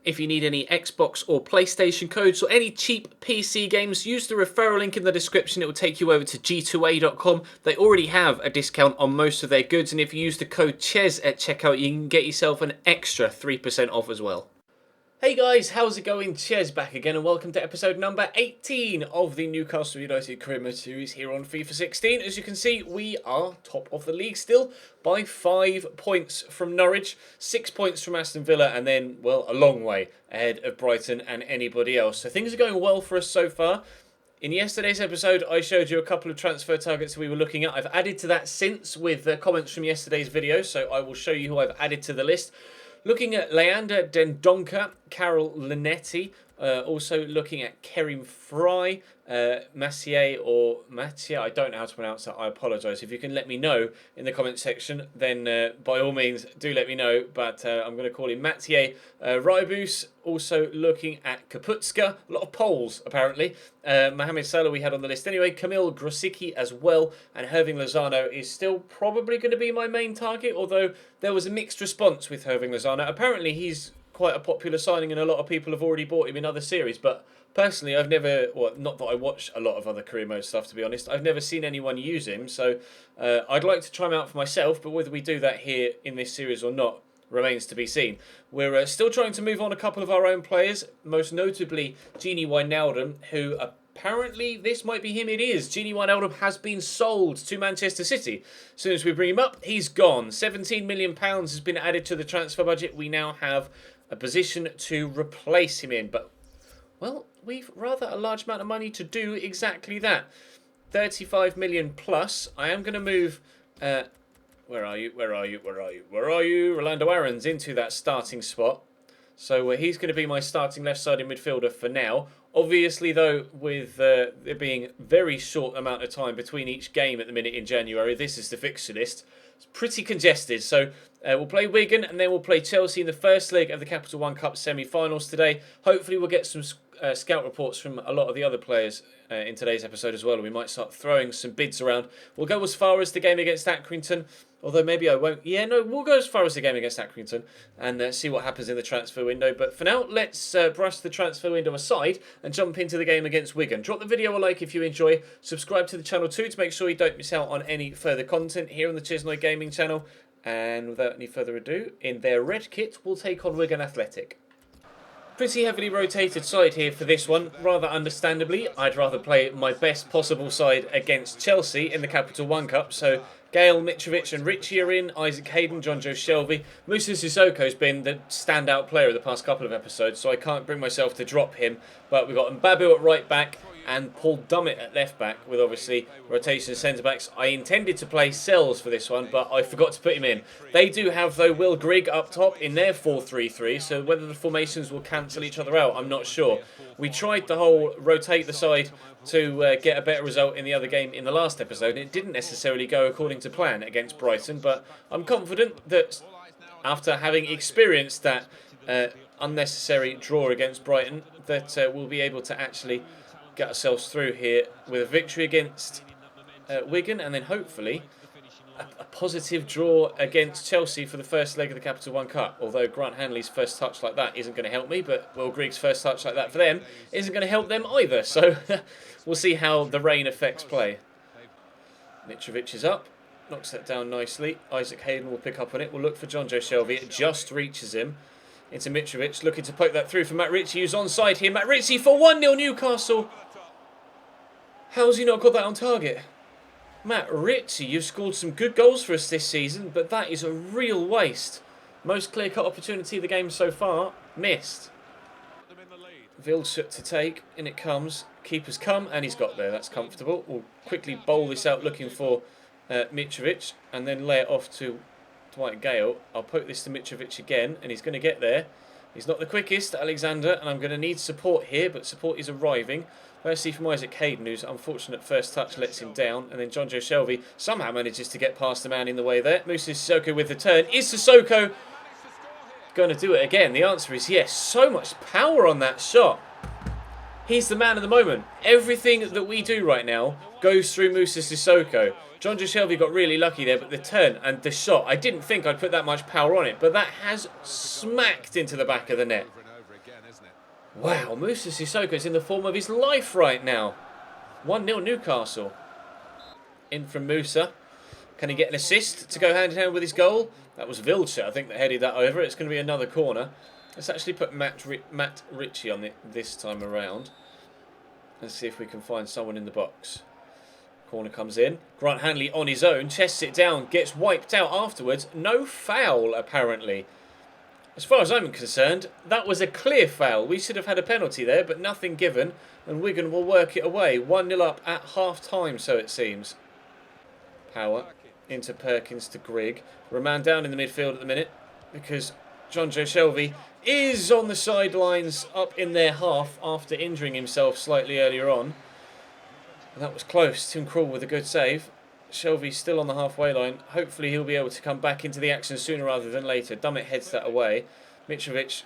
If you need any Xbox or PlayStation codes or any cheap PC games, use the referral link in the description. It will take you over to g2a.com. They already have a discount on most of their goods, and if you use the code CHES at checkout, you can get yourself an extra 3% off as well. Hey guys, how's it going? Ches back again, and welcome to episode number 18 of the Newcastle United Career Mode series here on FIFA 16. As you can see, we are top of the league still by 5 points from Norwich, 6 points from Aston Villa, and then, well, a long way ahead of Brighton and anybody else. So things are going well for us so far. In yesterday's episode, I showed you a couple of transfer targets we were looking at. I've added to that since with comments from yesterday's video, so I will show you who I've added to the list. Looking at Leander Dendonka, Carol Linetti, also looking at Kerim Fry, Massier or Mattia, I don't know how to pronounce that, I apologise. If you can let me know in the comment section, then by all means do let me know, but I'm going to call him Mathieu Rybus. Also looking at Kaputska, a lot of Poles apparently. Mohamed Salah we had on the list anyway, Kamil Grosicki as well, and Hirving Lozano is still probably going to be my main target, although there was a mixed response with Hirving Lozano. Apparently he's quite a popular signing and a lot of people have already bought him in other series, but personally I've never, well, not that I watch a lot of other career mode stuff to be honest, I've never seen anyone use him, so I'd like to try him out for myself, but whether we do that here in this series or not remains to be seen. We're still trying to move on a couple of our own players, most notably Gini Wijnaldum, who apparently this might be him. It is. Gini Wijnaldum has been sold to Manchester City. As soon as we bring him up, he's gone. £17 million has been added to the transfer budget. We now have a position to replace him in, but well, we've rather a large amount of money to do exactly that. 35 million plus. I am going to move where are you? Rolando Aarons into that starting spot. So he's going to be my starting left-sided midfielder for now. Obviously, though, with there being very short amount of time between each game at the minute in January, this is the fixture list. It's pretty congested. So we'll play Wigan and then we'll play Chelsea in the first leg of the Capital One Cup semi-finals today. Hopefully, we'll get some scout reports from a lot of the other players in today's episode as well. And we might start throwing some bids around. We'll go as far as the game against Accrington. Although maybe I won't. Yeah, no, we'll go as far as the game against Accrington and see what happens in the transfer window. But for now, let's brush the transfer window aside and jump into the game against Wigan. Drop the video a like if you enjoy. Subscribe to the channel too to make sure you don't miss out on any further content here on the Chesnoid Gaming channel. And without any further ado, in their red kit, we'll take on Wigan Athletic. Pretty heavily rotated side here for this one. Rather understandably, I'd rather play my best possible side against Chelsea in the Capital One Cup. So Gale, Mitrovic and Richie are in, Isaac Hayden, John Joe Shelby. Musa Sissoko's been the standout player of the past couple of episodes, so I can't bring myself to drop him. But we've got Mbabu at right back and Paul Dummett at left back, with obviously rotation centre backs. I intended to play Sells for this one, but I forgot to put him in. They do have, though, Will Grigg up top in their 4-3-3, so whether the formations will cancel each other out, I'm not sure. We tried the whole rotate the side to get a better result in the other game in the last episode. It didn't necessarily go according to plan against Brighton, but I'm confident that after having experienced that unnecessary draw against Brighton, that we'll be able to actually get ourselves through here with a victory against Wigan, and then hopefully a positive draw against Chelsea for the first leg of the Capital One Cup. Although Grant Hanley's first touch like that isn't going to help me, but Will Grigg's first touch like that for them isn't going to help them either. So we'll see how the rain affects play. Mitrovic is up, knocks that down nicely. Isaac Hayden will pick up on it. We'll look for John Joe Shelby. It just reaches him into Mitrovic, looking to poke that through for Matt Ritchie, who's onside here. Matt Ritchie for 1-0 Newcastle. How's he not got that on target? Matt Ritchie, you've scored some good goals for us this season, but that is a real waste. Most clear-cut opportunity of the game so far, missed. Vilsut to take, in it comes. Keeper's come, and he's got there. That's comfortable. We'll quickly bowl this out looking for Mitrovic, and then lay it off to Dwight Gale. I'll poke this to Mitrovic again, and he's going to get there. He's not the quickest, Alexander, and I'm going to need support here, but support is arriving. Firstly from Isaac Hayden, whose unfortunate first touch lets him down, and then John Joe Shelby somehow manages to get past the man in the way there. Musa Sissoko with the turn. Is Sissoko going to do it again? The answer is yes. So much power on that shot. He's the man of the moment. Everything that we do right now goes through Musa Sissoko. John Joe Shelby got really lucky there, but the turn and the shot, I didn't think I'd put that much power on it, but that has smacked into the back of the net. Wow, Moussa Sissoko's in the form of his life right now. 1-0 Newcastle. In from Moussa. Can he get an assist to go hand in hand with his goal? That was Vilcher, I think, that headed that over. It's going to be another corner. Let's actually put Matt Ritchie on it this time around. Let's see if we can find someone in the box. Corner comes in. Grant Hanley on his own. Chests it down. Gets wiped out afterwards. No foul, apparently. As far as I'm concerned, that was a clear foul. We should have had a penalty there, but nothing given. And Wigan will work it away. 1-0 up at half-time, so it seems. Power into Perkins to Grigg. We're a man down in the midfield at the minute because John Joe Shelvey is on the sidelines up in their half after injuring himself slightly earlier on. And that was close. Tim Krul with a good save. Shelvey's still on the halfway line. Hopefully he'll be able to come back into the action sooner rather than later. Dummett heads that away. Mitrovic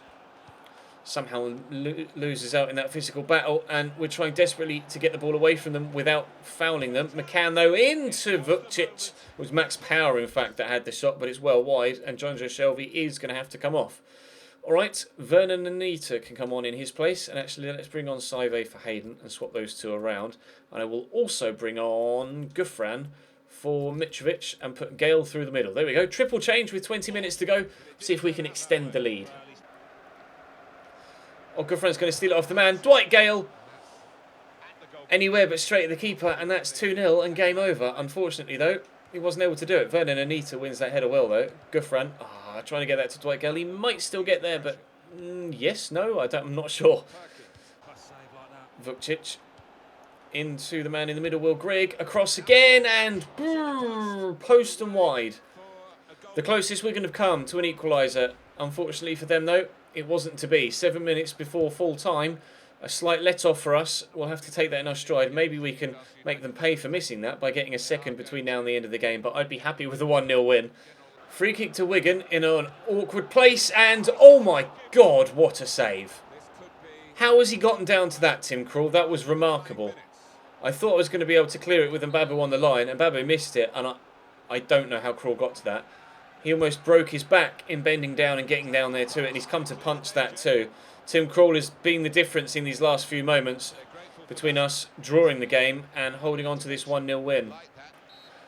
somehow loses out in that physical battle, and we're trying desperately to get the ball away from them without fouling them. McCann, though, into Vucic. It was Max Power, in fact, that had the shot, but it's well wide, and John Joe Shelvey is going to have to come off. All right, Vernon Anita can come on in his place, and actually let's bring on Saive for Hayden and swap those two around. And I will also bring on Gufran for Mitrovic and put Gale through the middle. There we go, triple change with 20 minutes to go. See if we can extend the lead. Oh, Gufran's going to steal it off the man. Dwight Gale. Anywhere but straight at the keeper, and that's 2-0 and game over. Unfortunately, though, he wasn't able to do it. Vernon Anita wins that header well, though. Gufran, trying to get that to Dwight Gale. He might still get there, but yes, no, I'm not sure. Vucic into the man in the middle, Will Grigg. Across again, and post and wide. The closest we're going to come to an equaliser. Unfortunately for them, though, it wasn't to be. 7 minutes before full time. A slight let-off for us. We'll have to take that in our stride. Maybe we can make them pay for missing that by getting a second between now and the end of the game. But I'd be happy with a 1-0 win. Free kick to Wigan in an awkward place. And, oh my God, what a save. How has he gotten down to that, Tim Krul? That was remarkable. I thought I was going to be able to clear it with Mbabu on the line. And Mbabu missed it. And I don't know how Krul got to that. He almost broke his back in bending down and getting down there to it. And he's come to punch that too. Tim Krul has been the difference in these last few moments between us drawing the game and holding on to this 1-0 win.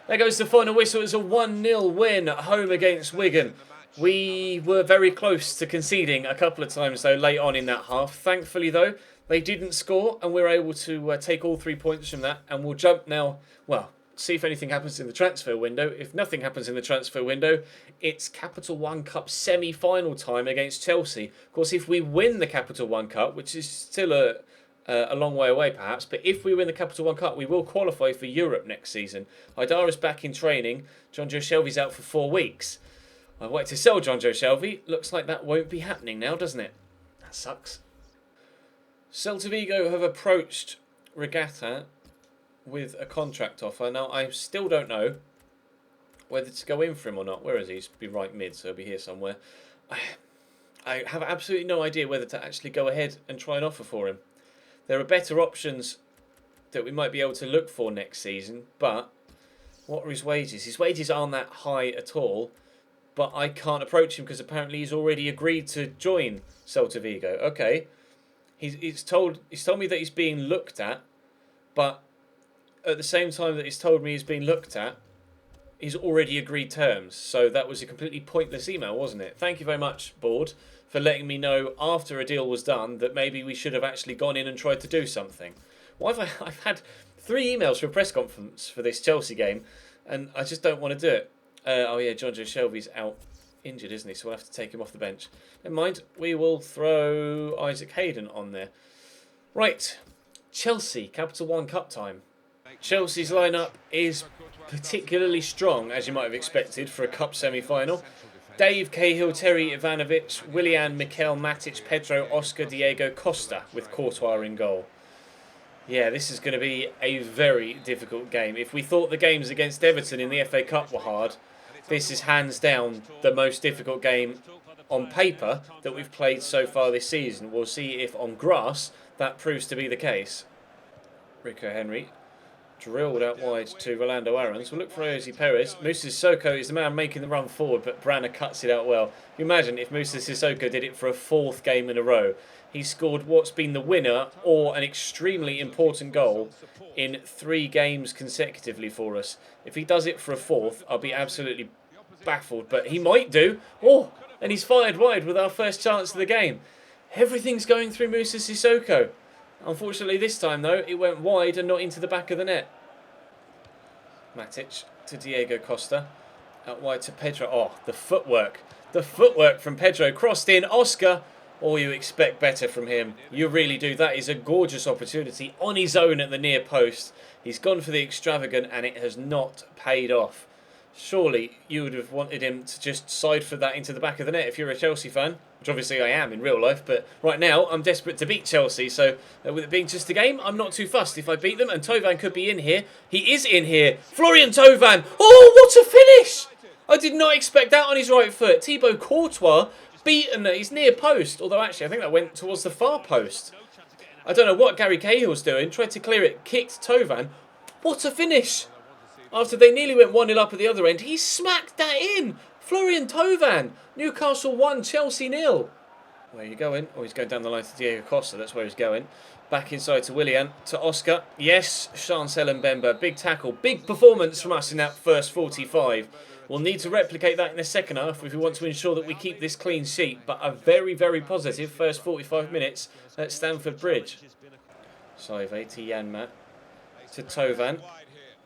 There goes the final whistle. It's a 1-0 win at home against Wigan. We were very close to conceding a couple of times, though, late on in that half. Thankfully, though, they didn't score and we were able to take all 3 points from that. And we'll jump now, well, see if anything happens in the transfer window. If nothing happens in the transfer window, it's Capital One Cup semi-final time against Chelsea. Of course, if we win the Capital One Cup, which is still a long way away perhaps, but if we win the Capital One Cup, we will qualify for Europe next season. Haidara's back in training. John Joe Shelvey's out for 4 weeks. I wanted to sell John Joe Shelvey. Looks like that won't be happening now, doesn't it? That sucks. Celta Vigo have approached Regatta with a contract offer. Now, I still don't know whether to go in for him or not. Where is he? He's be right mid, so he'll be here somewhere. I have absolutely no idea whether to actually go ahead and try and offer for him. There are better options that we might be able to look for next season, but what are his wages? His wages aren't that high at all, but I can't approach him because apparently he's already agreed to join Celta Vigo. Okay, he's told me that he's being looked at, but at the same time that he's told me he's been looked at, he's already agreed terms. So that was a completely pointless email, wasn't it? Thank you very much, board, for letting me know after a deal was done that maybe we should have actually gone in and tried to do something. Why have I've had 3 emails for a press conference for this Chelsea game, and I just don't want to do it. Oh yeah, John Joe Shelvey's out injured, isn't he? So we'll have to take him off the bench. Never mind, we will throw Isaac Hayden on there. Right, Chelsea, Capital One Cup time. Chelsea's lineup is particularly strong, as you might have expected, for a cup semi-final. Dave, Cahill, Terry, Ivanovic, Willian, Mikel, Matic, Pedro, Oscar, Diego, Costa with Courtois in goal. Yeah, this is going to be a very difficult game. If we thought the games against Everton in the FA Cup were hard, this is hands down the most difficult game on paper that we've played so far this season. We'll see if on grass that proves to be the case. Rico Henry Drilled out wide to Rolando Aarons. We'll look for Ozzy Perez. Moussa Sissoko is the man making the run forward, but Branner cuts it out well. You imagine if Moussa Sissoko did it for a 4th game in a row. He scored what's been the winner or an extremely important goal in 3 games consecutively for us. If he does it for a 4th, I'll be absolutely baffled, but he might do. Oh, and he's fired wide with our first chance of the game. Everything's going through Moussa Sissoko. Unfortunately, this time, though, it went wide and not into the back of the net. Matic to Diego Costa. Out wide to Pedro. Oh, the footwork. The footwork from Pedro. Crossed in. Oscar. Oh, you expect better from him. You really do. That is a gorgeous opportunity on his own at the near post. He's gone for the extravagant and it has not paid off. Surely you would have wanted him to just side for that into the back of the net if you're a Chelsea fan, which obviously I am in real life, but right now I'm desperate to beat Chelsea, so with it being just a game, I'm not too fussed if I beat them, and Tovan could be in here. He is in here. Florian Tovan. Oh, what a finish! I did not expect that on his right foot. Thibaut Courtois beaten at his near post, although actually I think that went towards the far post. I don't know what Gary Cahill's doing. Tried to clear it, kicked Tovan. What a finish! After they nearly went 1-0 up at the other end, he smacked that in. Florian Tovan. Newcastle 1, Chelsea 0. Where are you going? Oh, he's going down the line to Diego Costa. That's where he's going. Back inside to Willian, to Oscar. Yes, Chancel Mbemba. Big tackle. Big performance from us in that first 45. We'll need to replicate that in the second half if we want to ensure that we keep this clean sheet. But a very, very positive first 45 minutes at Stamford Bridge. Saive to Janmat. To Tovan.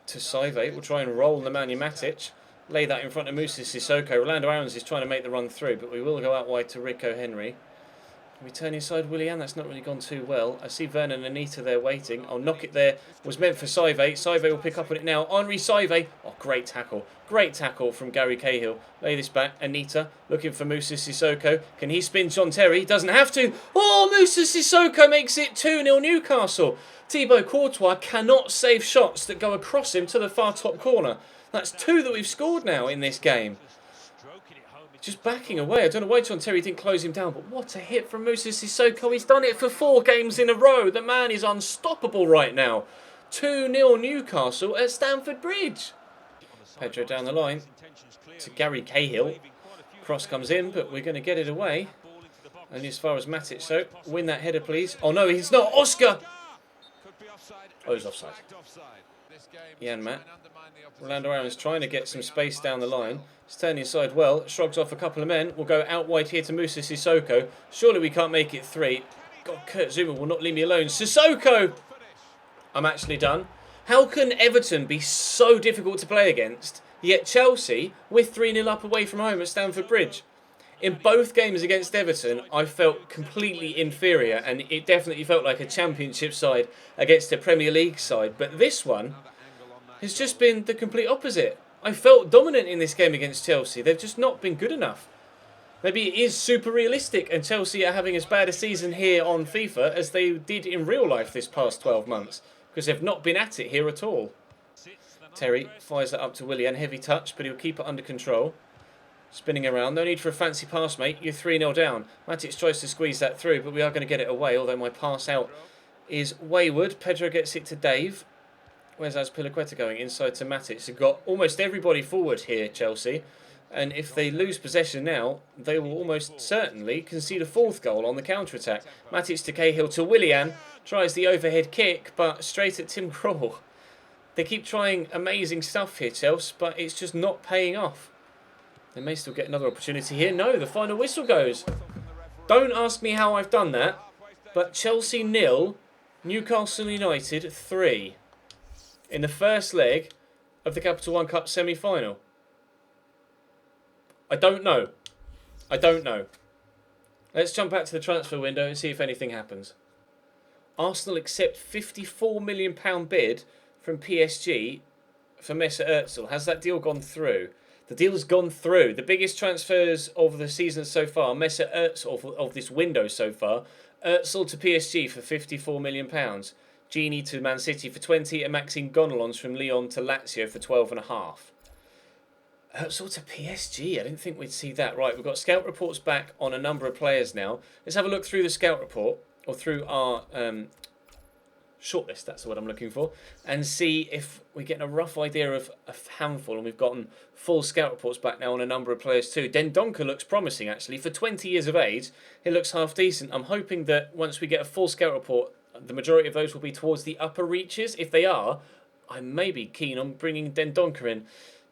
To Saive. We'll try and roll Nemanja Matic. Lay that in front of Moussa Sissoko. Rolando Aarons is trying to make the run through, but we will go out wide to Rico Henry. We turn inside Willian. That's not really gone too well. I see Vernon and Anita there waiting. I'll knock it there. Was meant for Saive. Saive will pick up on it now. Henri Saive. Oh, great tackle. Great tackle from Gary Cahill. Lay this back. Anita looking for Moussa Sissoko. Can he spin John Terry? Doesn't have to. Oh, Moussa Sissoko makes it 2-0 Newcastle. Thibaut Courtois cannot save shots that go across him to the far top corner. That's 2 that we've scored now in this game. Just backing away. I don't know why John Terry didn't close him down, but what a hit from Moussa Sissoko. He's done it for 4 games in a row. The man is unstoppable right now. 2-0 Newcastle at Stamford Bridge. Pedro down the line to Gary Cahill. Cross comes in, but we're going to get it away. Only as far as Matic, so win that header, please. Oh, no, he's not. Oscar! Oh, he's offside. Janmat. Rolando Aarons trying to get some space down the line. He's turning inside well. Shrugs off a couple of men. We'll go out wide here to Moussa Sissoko. Surely we can't make it 3. God, Kurt Zuma will not leave me alone. Sissoko! I'm actually done. How can Everton be so difficult to play against, yet Chelsea, we're 3-0 up away from home at Stamford Bridge? In both games against Everton, I felt completely inferior, and it definitely felt like a Championship side against a Premier League side. But this one has just been the complete opposite. I felt dominant in this game against Chelsea. They've just not been good enough. Maybe it is super realistic, and Chelsea are having as bad a season here on FIFA as they did in real life this past 12 months, because they've not been at it here at all. Terry fires that up to Willian. Heavy touch, but he'll keep it under control. Spinning around. No need for a fancy pass, mate. You're 3-0 down. Matic tries to squeeze that through, but we are going to get it away, although my pass out is wayward. Pedro gets it to Dave. Where's Azpilicueta going? Inside to Matic. They've got almost everybody forward here, Chelsea. And if they lose possession now, they will almost certainly concede a 4th goal on the counter-attack. Matic to Cahill to Willian. Tries the overhead kick, but straight at Tim Krul. They keep trying amazing stuff here, Chelsea, but it's just not paying off. They may still get another opportunity here. No, the final whistle goes. Don't ask me how I've done that, but Chelsea 0, Newcastle United 3 in the first leg of the Capital One Cup semi-final. I don't know. I don't know. Let's jump back to the transfer window and see if anything happens. Arsenal accept £54 million bid from PSG for Mesut Ozil. Has that deal gone through? The deal has gone through. The biggest transfers of the season so far, Mesut Ozil, of this window so far, Ozil to PSG for £54 million. Gini to Man City for 20, and Maxime Gonalons from Lyon to Lazio for 12.5. Ozil to PSG. I didn't think we'd see that. Right, we've got scout reports back on a number of players now. Let's have a look through the scout report, or through our shortlist, that's what I'm looking for, and see if we're getting a rough idea of a handful. And we've gotten full scout reports back now on a number of players too. Dendoncker looks promising, actually. For 20 years of age, he looks half decent. I'm hoping that once we get a full scout report, the majority of those will be towards the upper reaches. If they are, I may be keen on bringing Dendoncker in.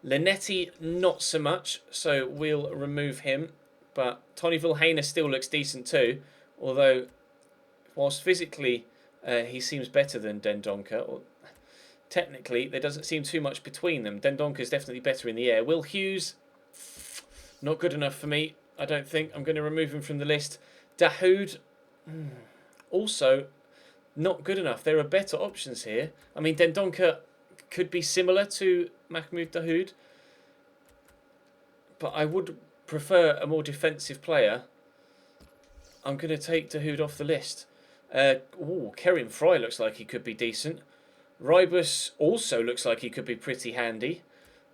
Linetti, not so much, so we'll remove him. But Tony Vilhena still looks decent too, although whilst physically he seems better than Dendoncker, technically there doesn't seem too much between them. Dendoncker is definitely better in the air. Will Hughes, not good enough for me, I don't think. I'm going to remove him from the list. Dahoud, also not good enough. There are better options here. I mean, Dendoncker could be similar to Mahmoud Dahoud, but I would prefer a more defensive player. I'm going to take Dahoud off the list. Kerim Fry looks like he could be decent. Rybus also looks like he could be pretty handy.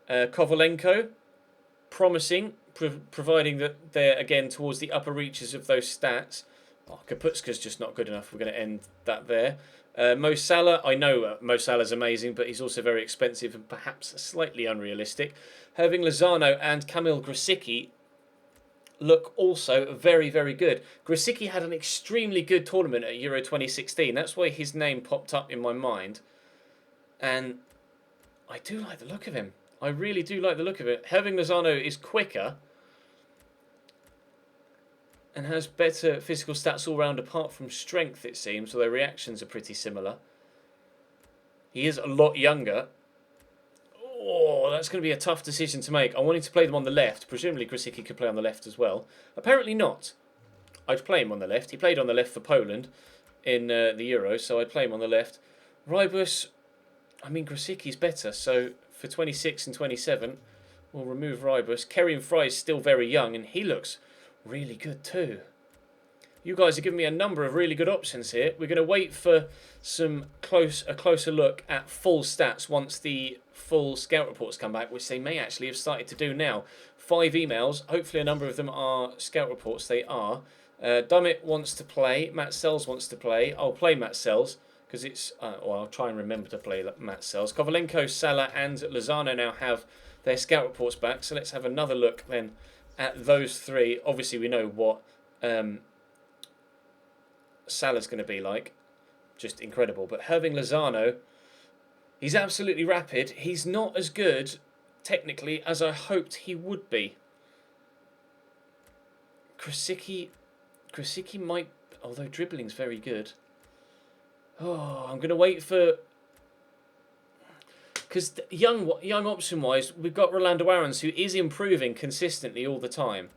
Kovalenko, promising, providing that they're again towards the upper reaches of those stats. Kaputska's just not good enough. We're going to end that there. Mo Salah, I know Mo Salah's amazing, but he's also very expensive and perhaps slightly unrealistic. Herving Lozano and Kamil Grosicki look also very, very good. Grosicki had an extremely good tournament at Euro 2016. That's why his name popped up in my mind. And I do like the look of him. I really do like the look of it. Herving Lozano is quicker and has better physical stats all round apart from strength, it seems, although reactions are pretty similar. He is a lot younger. Oh, that's going to be a tough decision to make. I wanted to play them on the left. Presumably Grosicki could play on the left as well. Apparently not. I'd play him on the left. He played on the left for Poland in the Euros, so I'd play him on the left. Rybus, I mean, Grosicki's better, so for 26 and 27, we'll remove Rybus. Kerim Fry is still very young, and he looks really good too. You guys are giving me a number of really good options here. We're going to wait for a closer look at full stats once the full scout reports come back, which they may actually have started to do now. 5 emails. Hopefully a number of them are scout reports. They are. Dummett wants to play. Matt Sells wants to play. I'll play Matt Sells because it's... I'll try and remember to play Matt Sells. Kovalenko, Salah and Lozano now have their scout reports back. So let's have another look then at those 3. Obviously we know what Salah's going to be like. Just incredible. But Herving Lozano, he's absolutely rapid. He's not as good, technically, as I hoped he would be. Grosicki might... Although dribbling's very good. Oh, I'm going to wait for... Because young option-wise, we've got Rolando Aarons, who is improving consistently all the time.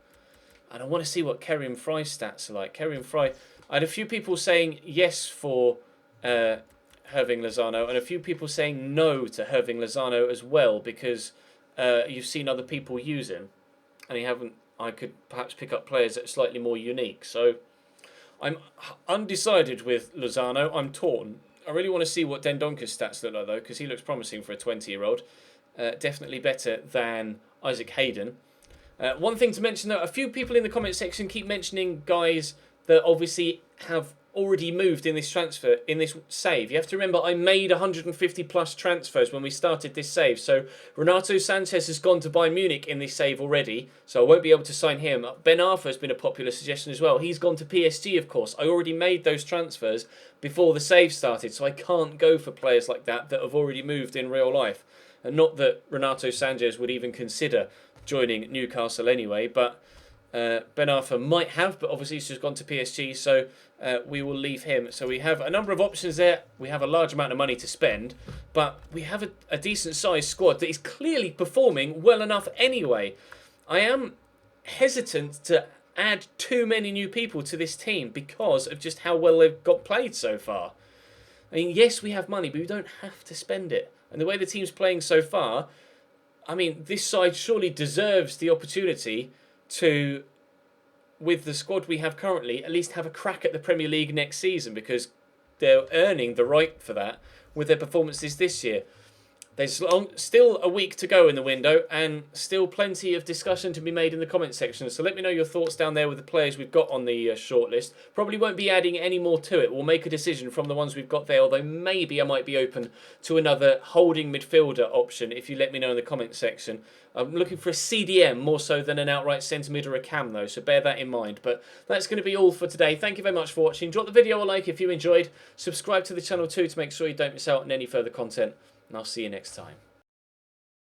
And I want to see what Kerim Fry's stats are like. Kerim Fry... I had a few people saying yes for Herving Lozano and a few people saying no to Herving Lozano as well because you've seen other people use him and you haven't. I could perhaps pick up players that are slightly more unique. So I'm undecided with Lozano. I'm torn. I really want to see what Dendoncker's stats look like though because he looks promising for a 20-year-old. Definitely better than Isaac Hayden. One thing to mention though, a few people in the comment section keep mentioning guys that obviously have already moved in this transfer, in this save. You have to remember, I made 150 plus transfers when we started this save. So Renato Sanchez has gone to Bayern Munich in this save already, so I won't be able to sign him. Ben Arfa has been a popular suggestion as well. He's gone to PSG, of course. I already made those transfers before the save started, so I can't go for players like that that have already moved in real life. And not that Renato Sanchez would even consider joining Newcastle anyway, but... Ben Arfa might have, but obviously he's just gone to PSG, so we will leave him. So we have a number of options there. We have a large amount of money to spend, but we have a decent-sized squad that is clearly performing well enough anyway. I am hesitant to add too many new people to this team because of just how well they've got played so far. I mean, yes, we have money, but we don't have to spend it. And the way the team's playing so far, I mean, this side surely deserves the opportunity to, with the squad we have currently, at least have a crack at the Premier League next season because they're earning the right for that with their performances this year. There's still a week to go in the window and still plenty of discussion to be made in the comment section. So let me know your thoughts down there with the players we've got on the shortlist. Probably won't be adding any more to it. We'll make a decision from the ones we've got there, although maybe I might be open to another holding midfielder option if you let me know in the comment section. I'm looking for a CDM more so than an outright centre mid or a cam though, so bear that in mind. But that's going to be all for today. Thank you very much for watching. Drop the video a like if you enjoyed. Subscribe to the channel too to make sure you don't miss out on any further content. And I'll see you next time.